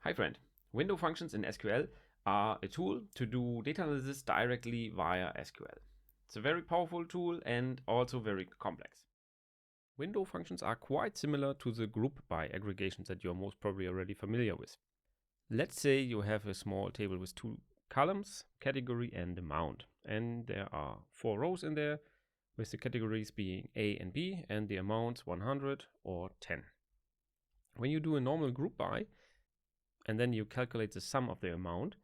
Hi friend, window functions in SQL are a tool to do data analysis directly via SQL. It's a very powerful tool and also very complex. Window functions are quite similar to the group by aggregations that you're most probably already familiar with. Let's say you have a small table with two columns, category and amount, and there are 4 rows in there with the categories being A and B and the amounts 100 or 10. When you do a normal group by and then you calculate the sum of the amount,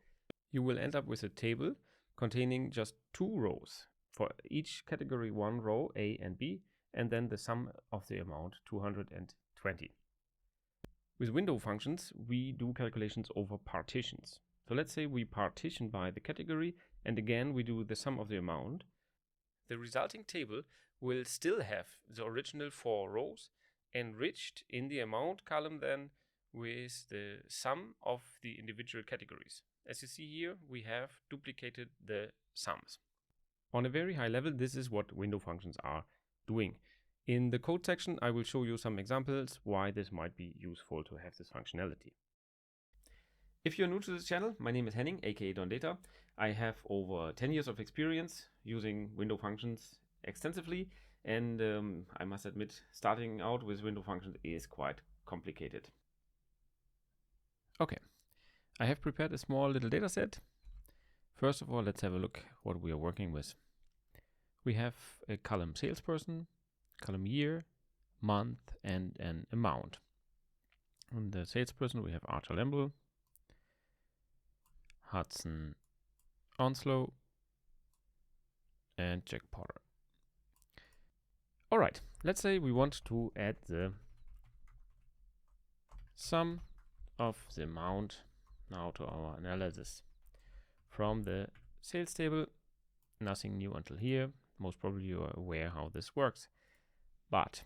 you will end up with a table containing just 2 rows. For each category, 1 row, A and B, and then the sum of the amount, 220. With window functions, we do calculations over partitions. So let's say we partition by the category, and again we do the sum of the amount. The resulting table will still have the original 4 rows, enriched in the amount column then with the sum of the individual categories. As you see here, we have duplicated the sums. On a very high level, this is what window functions are doing. In the code section, I will show you some examples why this might be useful to have this functionality. If you're new to this channel, my name is Henning, aka Don Data. I have over 10 years of experience using window functions extensively, and I must admit, starting out with window functions is quite complicated. Okay, I have prepared a small little data set. First of all, let's have a look what we are working with. We have a column salesperson, column year, month, and an amount. On the salesperson, we have Arthur Lemble, Hudson Onslow, and Jack Potter. All right, let's say we want to add the sum of the amount now to our analysis. From the sales table, nothing new until here. Most probably you are aware how this works. But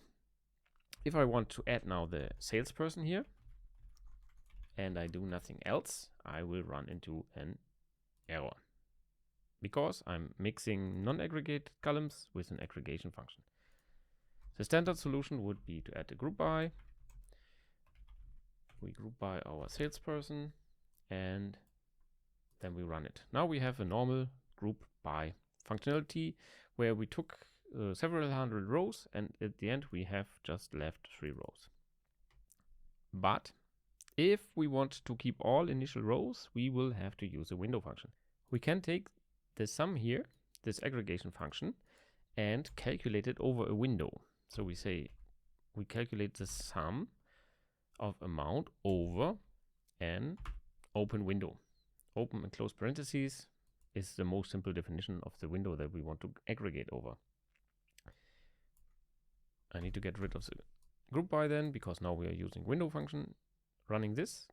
if I want to add now the salesperson here and I do nothing else, I will run into an error because I'm mixing non-aggregate columns with an aggregation function. The standard solution would be to add a group by. We group by our salesperson and then we run it. Now we have a normal group by functionality where we took several hundred rows and at the end we have just left 3 rows. But if we want to keep all initial rows, we will have to use a window function. We can take the sum here, this aggregation function, and calculate it over a window. So we say we calculate the sum of amount over an open window. Open and close parentheses is the most simple definition of the window that we want to aggregate over. I need to get rid of the group by then because now we are using window function. Running this,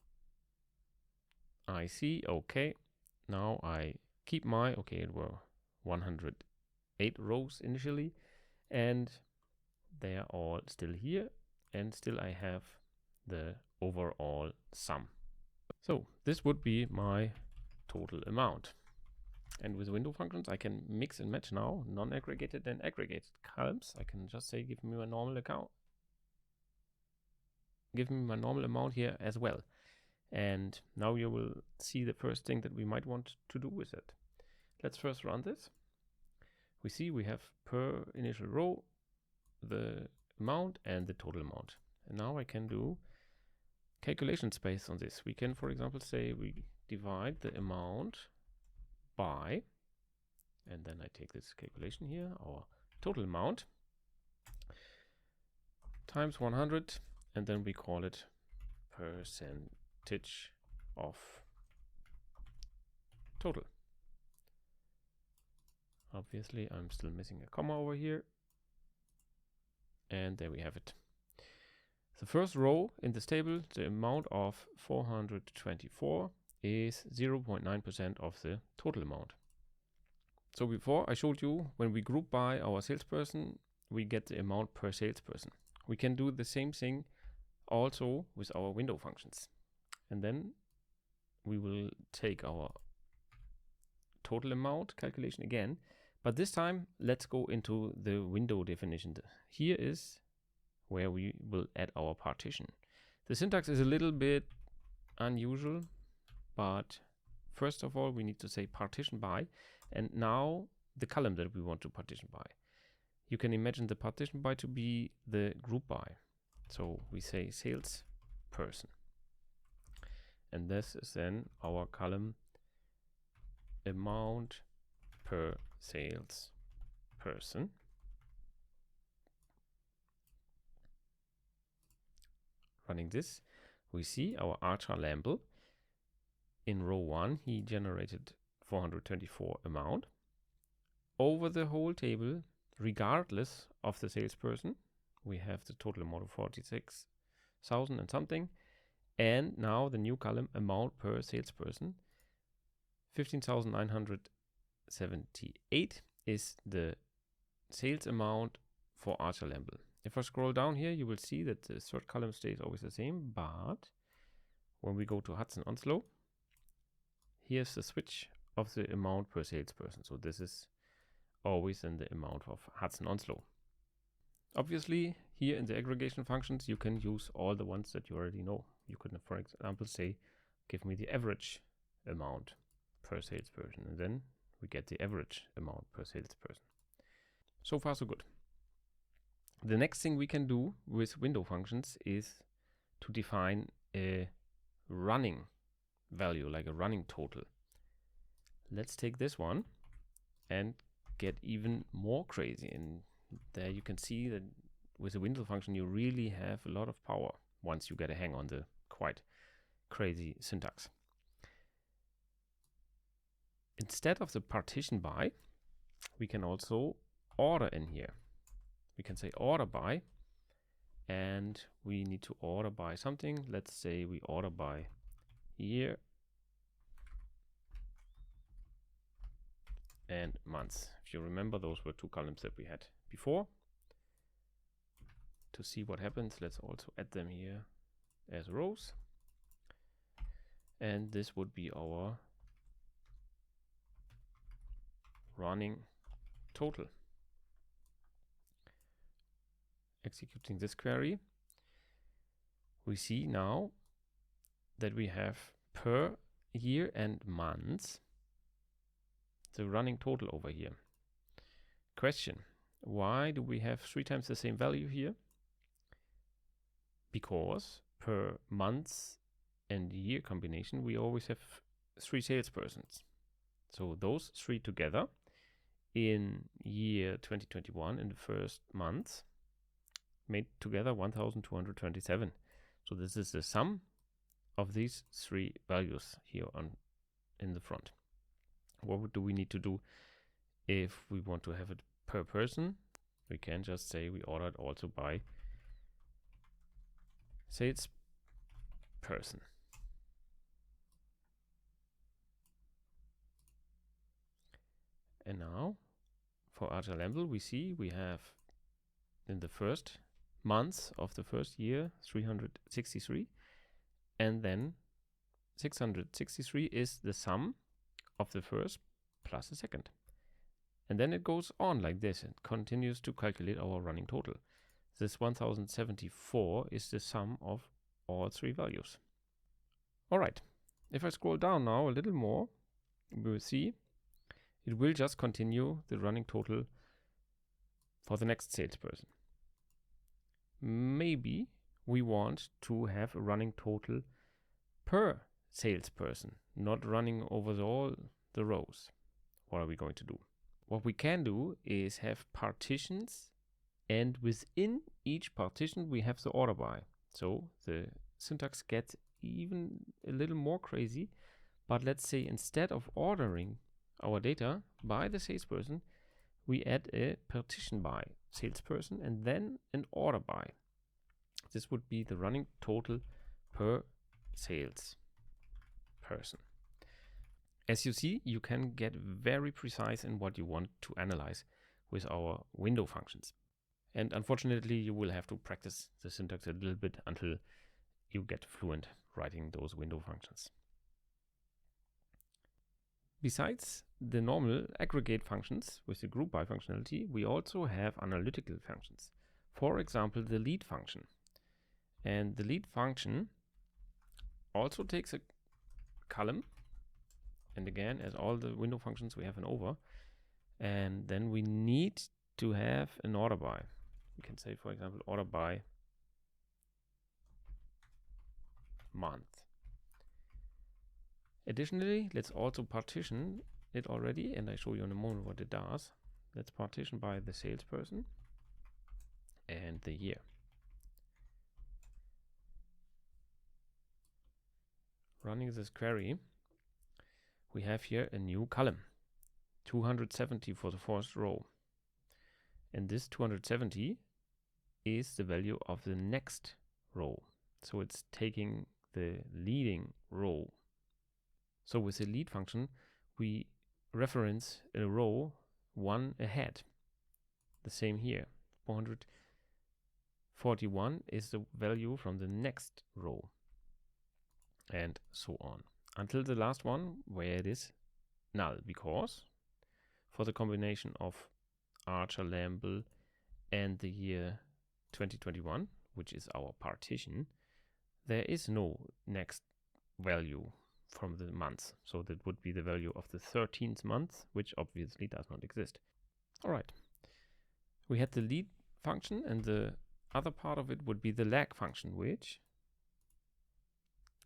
I see, okay, now I keep my, okay, it were 108 rows initially and they are all still here and still I have the overall sum. So this would be my total amount. And with window functions, I can mix and match now non-aggregated and aggregated columns. I can just say, give me my normal account. Give me my normal amount here as well. And now you will see the first thing that we might want to do with it. Let's first run this. We see we have per initial row the amount and the total amount. And now I can do calculations based on this. We can, for example, say we divide the amount by, and then I take this calculation here, our total amount, times 100, and then we call it percentage of total. Obviously, I'm still missing a comma over here. And there we have it. The first row in this table, the amount of 424 is 0.9% of the total amount. So before I showed you when we group by our salesperson, we get the amount per salesperson. We can do the same thing also with our window functions. And then we will take our total amount calculation again, but this time let's go into the window definition. Here is where we will add our partition. The syntax is a little bit unusual, but first of all, we need to say partition by, and now the column that we want to partition by. You can imagine the partition by to be the group by. So we say sales person. And this is then our column amount per sales person. Running this, we see our Archer Lamble. In row 1, he generated 424 amount. Over the whole table, regardless of the salesperson, we have the total amount of 46,000 and something. And now the new column amount per salesperson, 15,978 is the sales amount for Archer Lamble. If I scroll down here, you will see that the third column stays always the same, but when we go to Hudson Onslow, here's the switch of the amount per salesperson. So this is always in the amount of Hudson Onslow. Obviously, here in the aggregation functions, you can use all the ones that you already know. You could, for example, say, give me the average amount per salesperson, and then we get the average amount per salesperson. So far, so good. The next thing we can do with window functions is to define a running value, like a running total. Let's take this one and get even more crazy. And there you can see that with the window function, you really have a lot of power once you get a hang on the quite crazy syntax. Instead of the partition by, we can also order in here. We can say order by, and we need to order by something. Let's say we order by year and months. If you remember, those were two columns that we had before. To see what happens, let's also add them here as rows. And this would be our running total. Executing this query, we see now that we have per year and months the running total over here. Question: why do we have 3 times the same value here? Because per month and year combination, we always have 3 salespersons. So those 3 together in year 2021 in the first month made together 1,227. So this is the sum of these 3 values here in the front. What do we need to do if we want to have it per person? We can just say we ordered also by sales person. And now for Archer Lamble, we see we have in the first months of the first year 363, and then 663 is the sum of the first plus the second. And then it goes on like this and continues to calculate our running total. This 1074 is the sum of all 3 values. All right, if I scroll down now a little more, we will see it will just continue the running total for the next salesperson. Maybe we want to have a running total per salesperson, not running over all the rows. What are we going to do? What we can do is have partitions, and within each partition we have the order by. So the syntax gets even a little more crazy, but let's say instead of ordering our data by the salesperson, we add a partition by salesperson and then an order by. This would be the running total per sales person. As you see, you can get very precise in what you want to analyze with our window functions. And unfortunately, you will have to practice the syntax a little bit until you get fluent writing those window functions. Besides the normal aggregate functions with the group by functionality, we also have analytical functions. For example, the lead function. And the lead function also takes a column, and again, as all the window functions, we have an over, and then we need to have an order by. We can say, for example, order by month. Additionally, let's also partition it already, and I show you in a moment what it does. Let's partition by the salesperson and the year. Running this query, we have here a new column, 270 for the first row. And this 270 is the value of the next row. So it's taking the leading row. So with the lead function, we reference a row one ahead. The same here. 441 is the value from the next row. And so on. Until the last one, where it is null. Because for the combination of Archer, Lamble, and the year 2021, which is our partition, there is no next value from the month. So that would be the value of the 13th month, which obviously does not exist. All right. We had the lead function, and the other part of it would be the lag function, which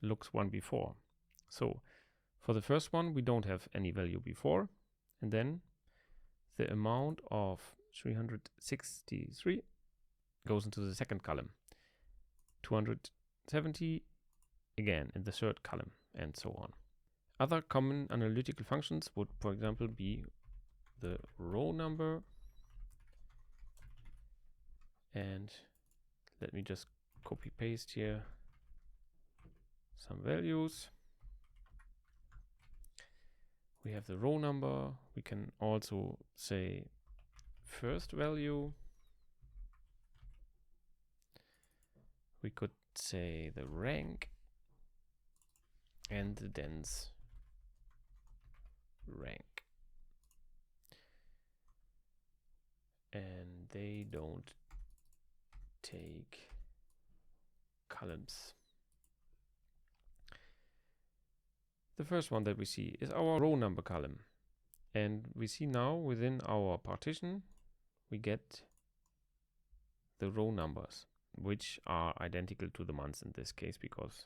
looks one before. So for the first one, we don't have any value before, and then the amount of 363 goes into the second column. 270 again in the third column, and so on. Other common analytical functions would, for example, be the row number, and let me just copy paste here some values. We have the row number. We can also say first value. We could say the rank and the dense rank. And they don't take columns. The first one that we see is our row number column. And we see now within our partition, we get the row numbers, which are identical to the months in this case, because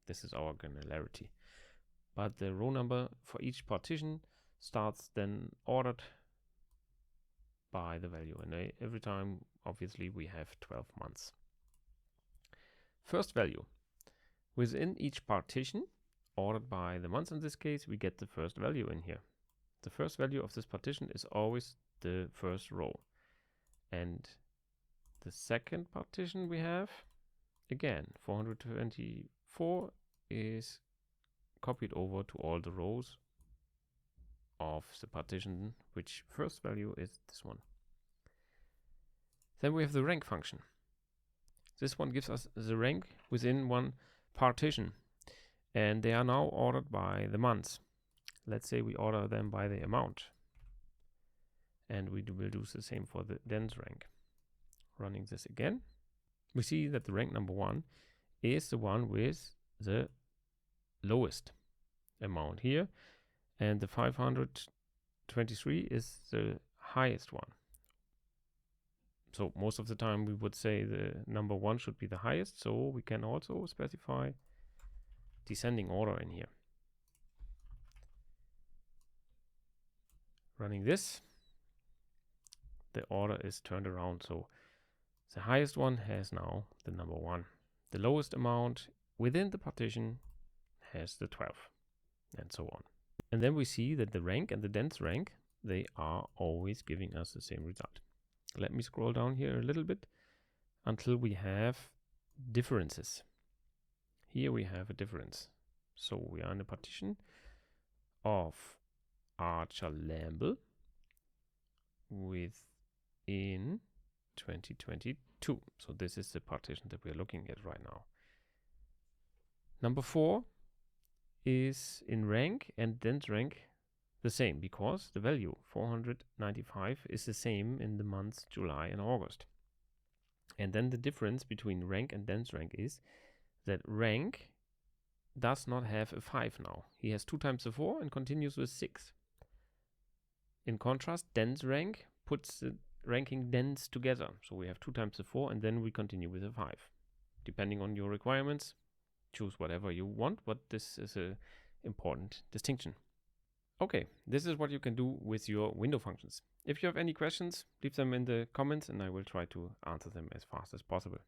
this is our granularity. But the row number for each partition starts then ordered by the value, and every time obviously we have 12 months. First value within each partition, ordered by the months in this case, we get the first value in here. The first value of this partition is always the first row, and the second partition we have, again, 424 is copied over to all the rows of the partition, which first value is this one. Then we have the rank function. This one gives us the rank within one partition, and they are now ordered by the months. Let's say we order them by the amount, and we will do the same for the dense rank. Running this again, we see that the rank number 1 is the one with the lowest amount here, and the 523 is the highest one. So most of the time we would say the number 1 should be the highest, so we can also specify descending order in here. Running this, the order is turned around, so the highest one has now the number 1. The lowest amount within the partition has the 12, and so on. And then we see that the rank and the dense rank, they are always giving us the same result. Let me scroll down here a little bit until we have differences. Here we have a difference. So we are in a partition of Archer Lamble within 2022. So this is the partition that we are looking at right now. Number 4 is in rank and dense rank the same, because the value 495 is the same in the months July and August. And then the difference between rank and dense rank is that rank does not have a 5 now. He has 2 times the 4 and continues with 6. In contrast, dense rank puts the ranking dense together. So we have 2 times the 4 and then we continue with a 5. Depending on your requirements, choose whatever you want, but this is an important distinction. Okay, this is what you can do with your window functions. If you have any questions, leave them in the comments and I will try to answer them as fast as possible.